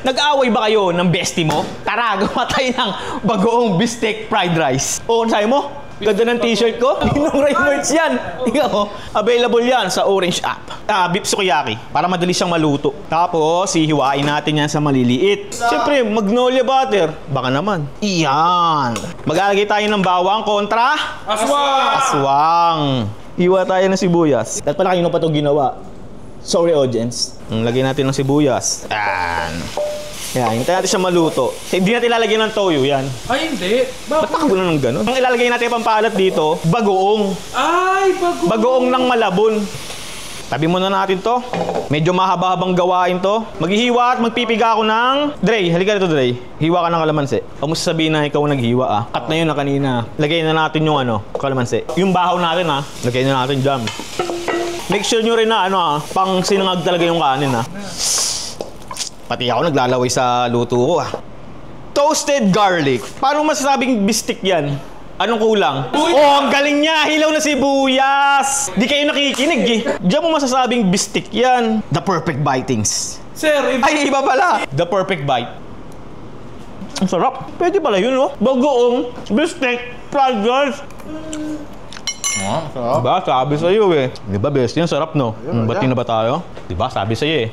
Nag-aaway ba kayo ng bestie mo? Tara, gawa tayo ng bagoong beefsteak fried rice. O, ano sabi mo? Ganda ng t-shirt ko. Ninong Ray merch yan. Ikaw, available yan sa Orange app. Beef sukiyaki, para madali siyang maluto. Tapos, hihiwain natin yan sa maliliit. Siyempre, magnolia butter. Baka naman. Iyan. Mag-alagay tayo ng bawang kontra Aswang! aswang. Hiwa tayo ng sibuyas. Dapat pala kayo pa ito ginawa. Sorry, audience. Lagyan natin ng sibuyas. Yan, hintayin natin siya maluto. Hindi natin ilalagyan ng toyo yan. Ay, hindi. Ba't nakagulo ng gano'n? Ang ilalagay natin pampalat dito, bagoong. Ay, bago. Bagoong ng malabon. Tabi muna natin to. Medyo mahaba-habang gawain to. Maghihiwa at magpipiga ako ng... Dre, halika dito, Dre. Hiwa ka ng kalamansi. Huwag mo sasabihin na ikaw naghiwa, ah. Cut na yun na kanina. Lagay na natin yung kalamansi. Yung bahaw natin, ah. Lagay na natin dyan. Make sure nyo rin na, pang sinangag talaga yung kanin, ah. Pati ako naglalaway sa luto ko, ah. Toasted garlic. Paano masasabing bistik yan? Anong kulang? Oh, ang galing niya! Hilaw na sibuyas! Di kayo nakikinig, eh. Diyan mo masasabing bistik yan. The perfect bitings. Sir, Ay, iba pala! The perfect bite. Ang sarap. Pwede pala yun, oh. Bagoong bistik fried rice. sarap. Diba? Sabi sa'yo, eh. Diba, best yan? Sarap, no? Ba't na ba tayo? Diba? Sabi sa'yo, eh.